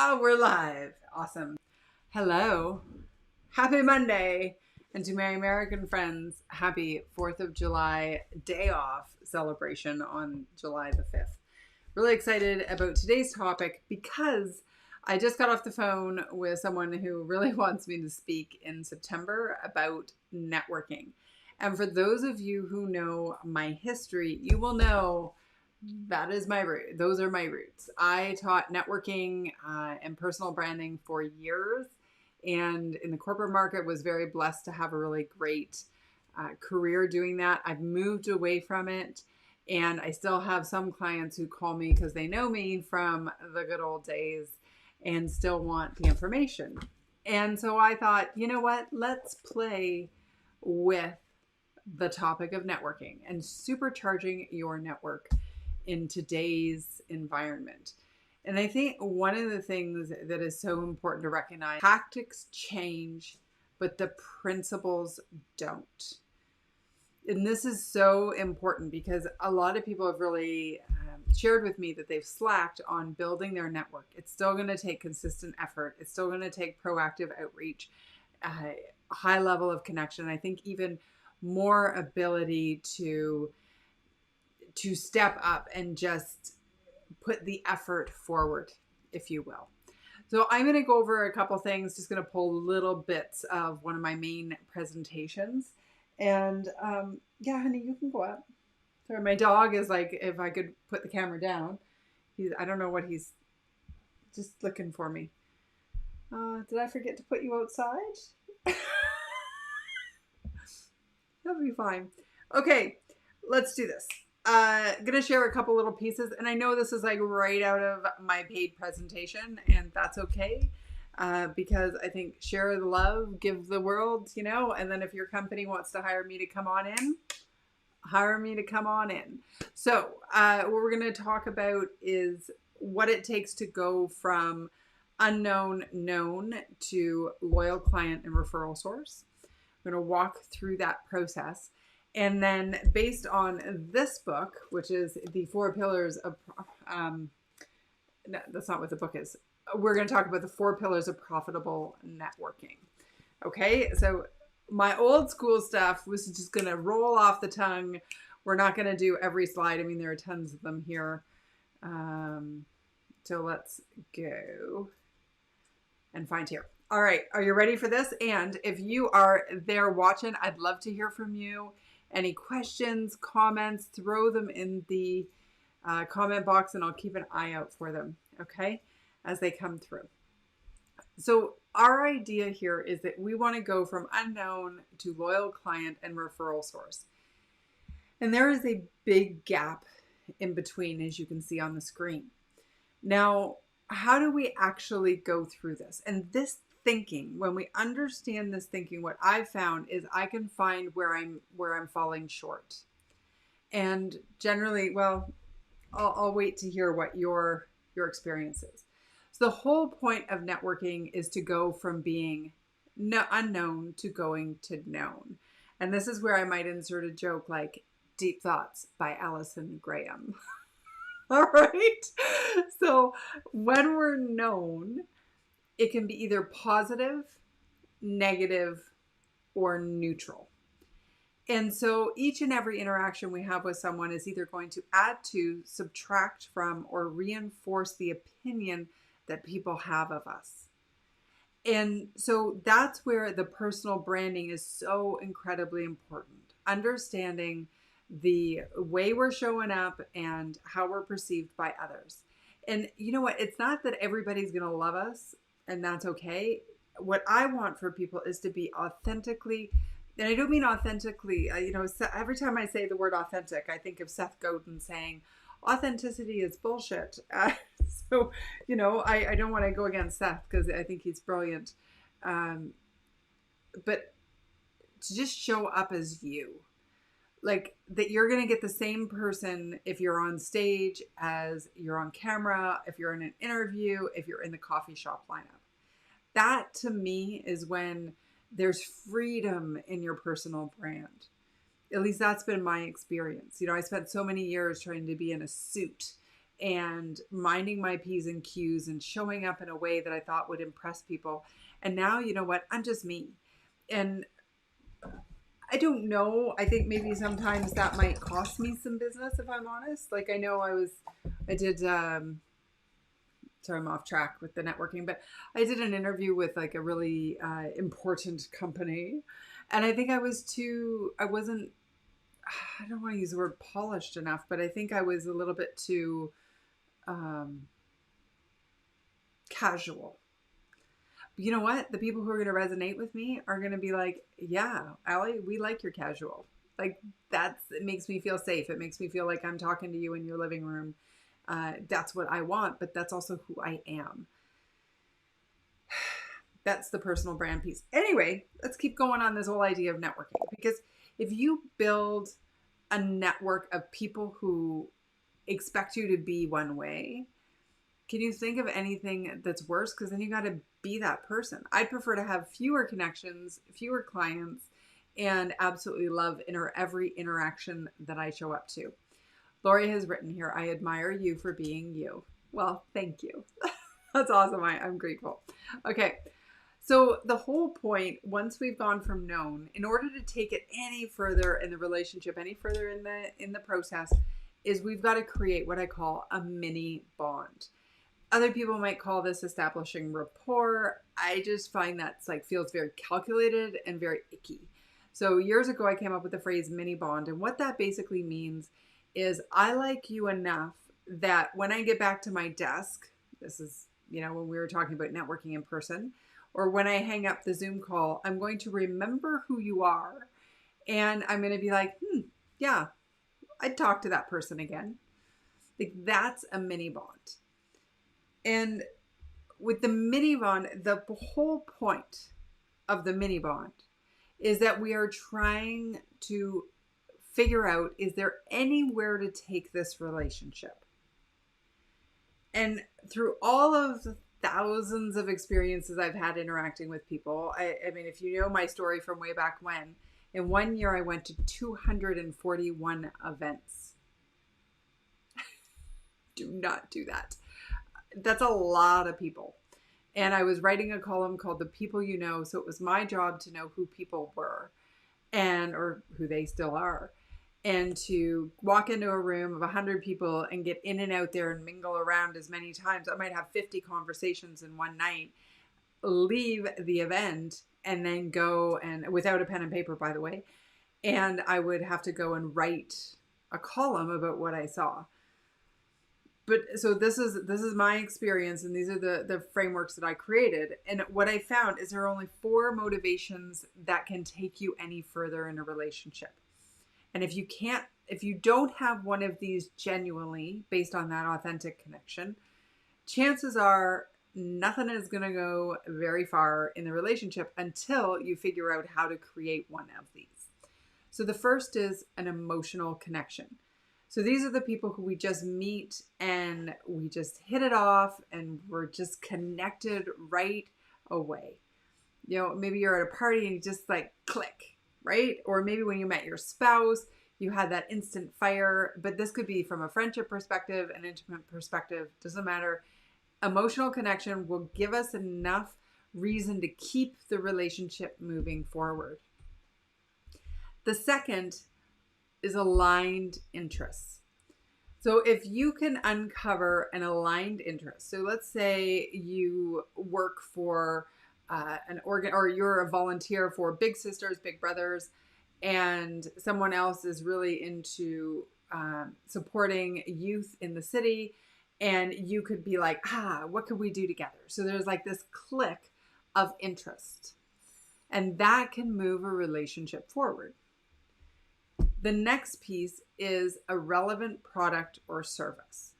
Oh, we're live. Awesome. Hello. Happy Monday. And to my American friends, happy 4th of July day off celebration on July the 5th. Really excited about today's topic because I just got off the phone with someone who really wants me to speak in September about networking. And for those of you who know my history, you will know that is my root. Those are my roots. I taught networking and personal branding for years, and in the corporate market was very blessed to have a really great career doing that. I've moved away from it, and I still have some clients who call me because they know me from the good old days and still want the information. And so I thought, you know what? Let's play with the topic of networking and supercharging your network in today's environment. And I think one of the things that is so important to recognize, tactics change, but the principles don't. And this is so important because a lot of people have really shared with me that they've slacked on building their network. It's still going to take consistent effort. It's still going to take proactive outreach, high level of connection. I think even more ability to step up and just put the effort forward, if you will. So I'm going to go over a couple things, just going to pull little bits of one of my main presentations. And yeah, honey, you can go up. Sorry, my dog is like, if I could put the camera down, I don't know what he's just looking for me. Did I forget to put you outside? That'll be fine. Okay, let's do this. Gonna share a couple little pieces, and I know this is like right out of my paid presentation, and that's okay, because I think share the love, give the world, and then if your company wants to hire me to come on in, hire me to come on in. So what we're gonna talk about is what it takes to go from unknown known to loyal client and referral source. We're gonna walk through that process. And then based on this book, which is the 4 pillars of, no, that's not what the book is. We're going to talk about the 4 pillars of profitable networking. Okay. So my old school stuff was just going to roll off the tongue. We're not going to do every slide. I mean, there are tons of them here. So let's go and find here. All right. Are you ready for this? And if you are there watching, I'd love to hear from you. Any questions, comments, throw them in the comment box and I'll keep an eye out for them, okay, as they come through. So our idea here is that we want to go from unknown to loyal client and referral source. And there is a big gap in between, as you can see on the screen. Now, how do we actually go through this? And this thinking, when we understand this thinking, what I've found is I can find where I'm falling short. And generally, well, I'll wait to hear what your experience is. So the whole point of networking is to go from being unknown to going to known. And this is where I might insert a joke like Deep Thoughts by Alison Graham. All right. So when we're known, it can be either positive, negative, or neutral. And so each and every interaction we have with someone is either going to add to, subtract from, or reinforce the opinion that people have of us. And so that's where the personal branding is so incredibly important. Understanding the way we're showing up and how we're perceived by others. And you know what? It's not that everybody's going to love us. And that's okay. What I want for people is to be authentically, and I don't mean authentically, every time I say the word authentic, I think of Seth Godin saying, authenticity is bullshit. So, I don't want to go against Seth because I think he's brilliant. But to just show up as you. Like that you're going to get the same person if you're on stage as you're on camera, if you're in an interview, if you're in the coffee shop lineup. That to me is when there's freedom in your personal brand. At least that's been my experience. I spent so many years trying to be in a suit and minding my P's and Q's and showing up in a way that I thought would impress people. And now, you know what? I'm just me. And I don't know. I think maybe sometimes that might cost me some business, if I'm honest. Like, I know I did, sorry, I'm off track with the networking, but I did an interview with like a really important company. And I think I wasn't, I don't want to use the word polished enough, but I think I was a little bit too casual. You know what? The people who are going to resonate with me are going to be like, yeah, Allie, we like your casual. Like it makes me feel safe. It makes me feel like I'm talking to you in your living room. That's what I want, but that's also who I am. That's the personal brand piece. Anyway, let's keep going on this whole idea of networking, because if you build a network of people who expect you to be one way, can you think of anything that's worse? Because then you got to be that person. I'd prefer to have fewer connections, fewer clients, and absolutely love every interaction that I show up to. Lori has written here, I admire you for being you. Well, thank you. That's awesome. I'm grateful. Okay. So the whole point, once we've gone from known, in order to take it any further in the relationship, any further in the process, is we've got to create what I call a mini bond. Other people might call this establishing rapport. I just find that's feels very calculated and very icky. So years ago, I came up with the phrase mini bond. And what that basically means is I like you enough that when I get back to my desk, this is, when we were talking about networking in person, or when I hang up the Zoom call, I'm going to remember who you are. And I'm going to be like, yeah, I'd talk to that person again. Like that's a mini bond. And with the mini bond, the whole point of the mini bond is that we are trying to figure out, is there anywhere to take this relationship? And through all of the thousands of experiences I've had interacting with people, I mean, if you know my story from way back when, in 1 year I went to 241 events. Do not do that. That's a lot of people. And I was writing a column called The People You Know. So it was my job to know who people were or who they still are. And to walk into a room of 100 people and get in and out there and mingle around as many times. I might have 50 conversations in one night, leave the event, and then go and without a pen and paper, by the way. And I would have to go and write a column about what I saw. But so this is my experience, and these are the frameworks that I created. And what I found is there are only 4 motivations that can take you any further in a relationship. And if you don't have one of these genuinely based on that authentic connection, chances are nothing is going to go very far in the relationship until you figure out how to create one of these. So the first is an emotional connection. So these are the people who we just meet and we just hit it off and we're just connected right away. Maybe you're at a party and you just click, right? Or maybe when you met your spouse, you had that instant fire, but this could be from a friendship perspective, an intimate perspective, doesn't matter. Emotional connection will give us enough reason to keep the relationship moving forward. The second is aligned interests. So if you can uncover an aligned interest, so let's say you work for an organ, or you're a volunteer for Big Sisters, Big Brothers, and someone else is really into supporting youth in the city, and you could be like, what could we do together? So there's this click of interest, and that can move a relationship forward. The next piece is a relevant product or service.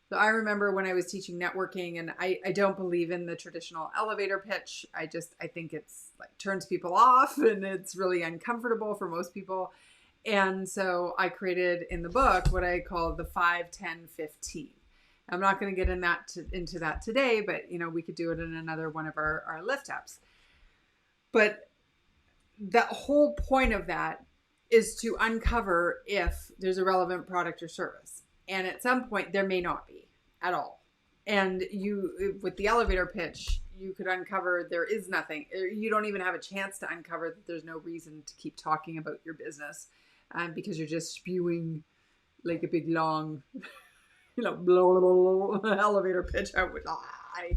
So I remember when I was teaching networking, and I don't believe in the traditional elevator pitch. I think it's turns people off and it's really uncomfortable for most people. And so I created in the book what I call the 5, 10, 15. I'm not going to get into that today, but we could do it in another one of our lift ups. But the whole point of that is to uncover if there's a relevant product or service. And at some point, there may not be at all. And you, with the elevator pitch, you could uncover there is nothing. You don't even have a chance to uncover that there's no reason to keep talking about your business, because you're just spewing like a big long, blah, blah, blah, blah, elevator pitch. I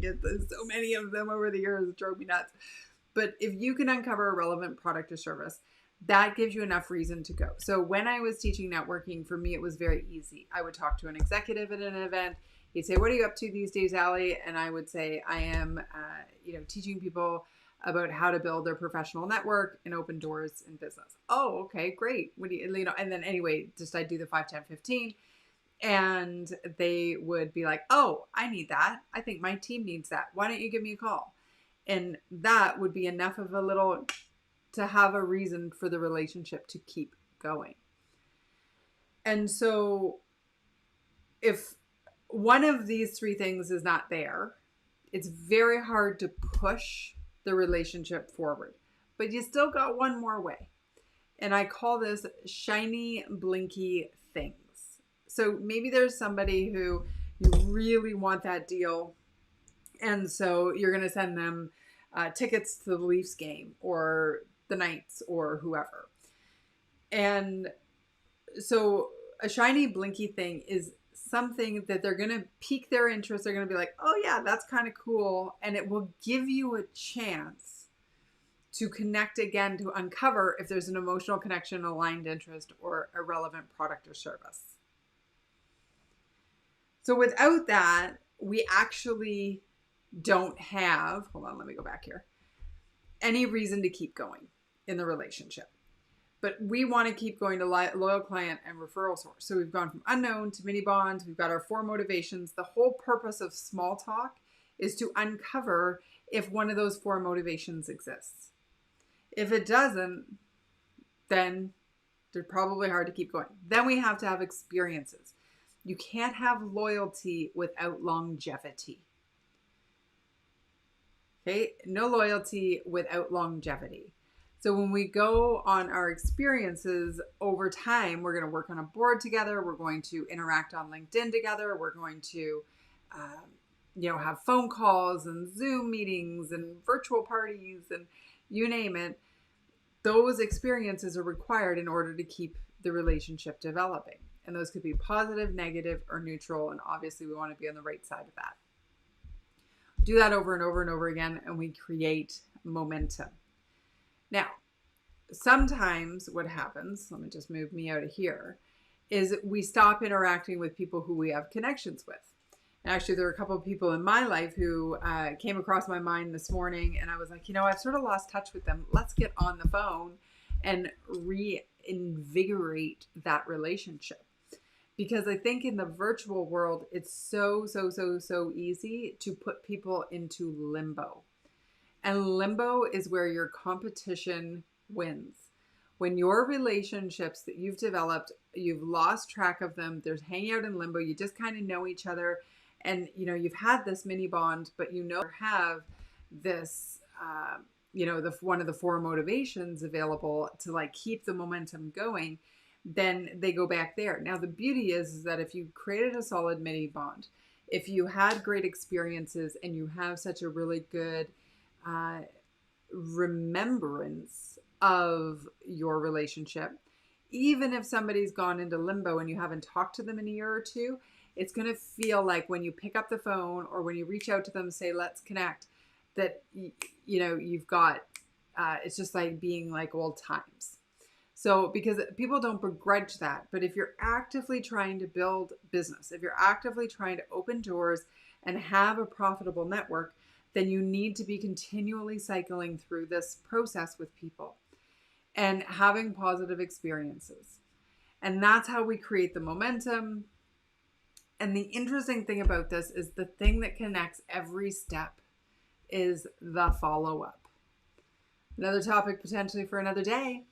did this, so many of them over the years. It drove me nuts. But if you can uncover a relevant product or service, that gives you enough reason to go. So when I was teaching networking, for me, it was very easy. I would talk to an executive at an event. He'd say, "What are you up to these days, Allie?" And I would say, "I am, teaching people about how to build their professional network and open doors in business." "Oh, okay, great. What do you?" And then anyway, just I'd do the 5, 10, 15. And they would be like, "Oh, I need that. I think my team needs that. Why don't you give me a call?" And that would be enough of a little to have a reason for the relationship to keep going. And so if one of these three things is not there, it's very hard to push the relationship forward. But you still got one more way. And I call this shiny, blinky things. So maybe there's somebody who you really want that deal. And so you're going to send them tickets to the Leafs game or the Knights or whoever. And so a shiny, blinky thing is something that they're going to pique their interest. They're going to be like, "Oh yeah, that's kind of cool." And it will give you a chance to connect again, to uncover if there's an emotional connection, aligned interest, or a relevant product or service. So without that, we actually don't have, hold on, let me go back here, any reason to keep going in the relationship. But we want to keep going to loyal client and referral source. So we've gone from unknown to mini bonds. We've got our 4 motivations. The whole purpose of small talk is to uncover if one of those 4 motivations exists. If it doesn't, then they're probably hard to keep going. Then we have to have experiences. You can't have loyalty without longevity. Okay, no loyalty without longevity. So when we go on our experiences over time, we're going to work on a board together. We're going to interact on LinkedIn together. We're going to, have phone calls and Zoom meetings and virtual parties and you name it. Those experiences are required in order to keep the relationship developing. And those could be positive, negative, or neutral. And obviously we want to be on the right side of that. Do that over and over and over again, and we create momentum. Now, sometimes what happens, let me just move me out of here, is we stop interacting with people who we have connections with. And actually, there are a couple of people in my life who came across my mind this morning, and I was like, I've sort of lost touch with them. Let's get on the phone and reinvigorate that relationship. Because I think in the virtual world, it's so easy to put people into limbo. And limbo is where your competition wins. When your relationships that you've developed, you've lost track of them, there's hanging out in limbo, you just kind of know each other, and you've had this mini bond, but have this, one of the 4 motivations available to keep the momentum going. Then they go back there. Now, the beauty is that if you created a solid mini bond, if you had great experiences and you have such a really good remembrance of your relationship, even if somebody's gone into limbo and you haven't talked to them in a year or two, it's going to feel like when you pick up the phone or when you reach out to them, say, "Let's connect," that, you've got, it's just like being like old times. So because people don't begrudge that, but if you're actively trying to build business, if you're actively trying to open doors and have a profitable network, then you need to be continually cycling through this process with people and having positive experiences. And that's how we create the momentum. And the interesting thing about this is the thing that connects every step is the follow-up. Another topic potentially for another day.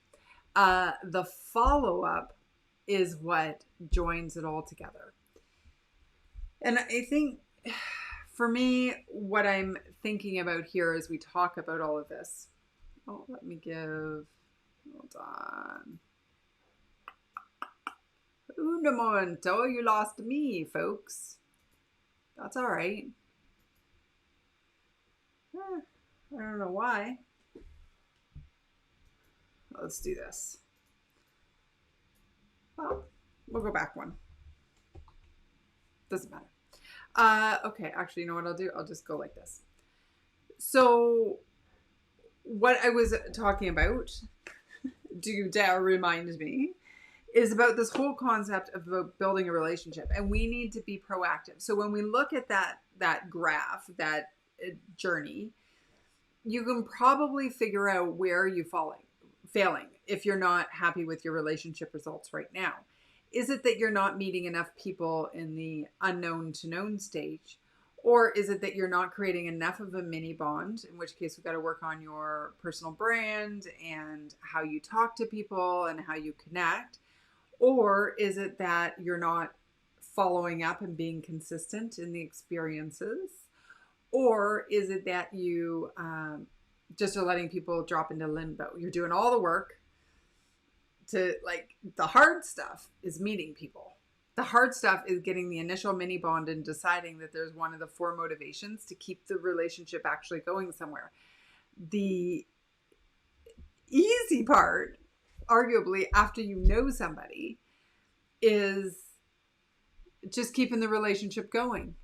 The follow-up is what joins it all together. And I think for me, what I'm thinking about here as we talk about all of this, hold on. Un momento, you lost me, folks. That's all right. I don't know why. Let's do this. Well, we'll go back one. Doesn't matter. Okay, actually, you know what I'll do? I'll just go like this. So, what I was talking about, do dare remind me, is about this whole concept of about building a relationship, and we need to be proactive. So when we look at that graph, that journey, you can probably figure out where you're failing if you're not happy with your relationship results right now. Is it that you're not meeting enough people in the unknown to known stage? Or is it that you're not creating enough of a mini bond, in which case we've got to work on your personal brand and how you talk to people and how you connect? Or is it that you're not following up and being consistent in the experiences? Or is it that you just are letting people drop into limbo? You're doing all the work to, like, the hard stuff is meeting people. The hard stuff is getting the initial mini bond and deciding that there's one of the 4 motivations to keep the relationship actually going somewhere. The easy part, arguably, after you know somebody, is just keeping the relationship going.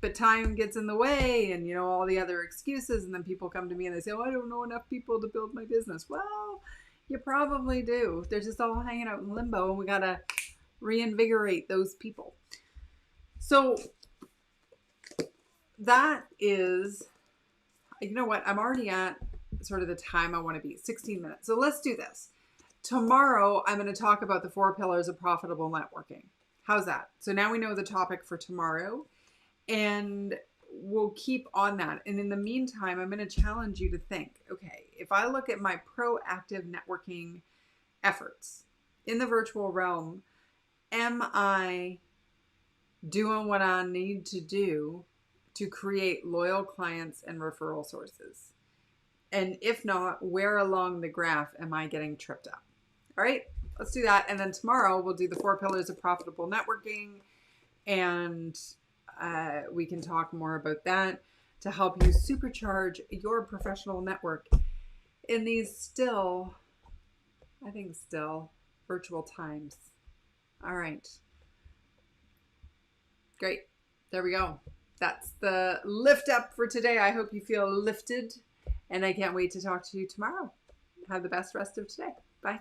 But time gets in the way and, you know, all the other excuses. And then people come to me and they say, oh, I don't know enough people to build my business. Well, you probably do. They're just all hanging out in limbo, and we got to reinvigorate those people. So that is, you know what? I'm already at sort of the time I want to be, 16 minutes. So let's do this. Tomorrow, I'm going to talk about the 4 pillars of profitable networking. How's that? So now we know the topic for tomorrow, and we'll keep on that. And in the meantime, I'm going to challenge you to think, okay, if I look at my proactive networking efforts in the virtual realm, am I doing what I need to do to create loyal clients and referral sources? And if not, where along the graph am I getting tripped up? All right, let's do that. And then tomorrow we'll do the 4 pillars of profitable networking, and we can talk more about that to help you supercharge your professional network in these still virtual times. All right. Great. There we go. That's the lift up for today. I hope you feel lifted, and I can't wait to talk to you tomorrow. Have the best rest of today. Bye.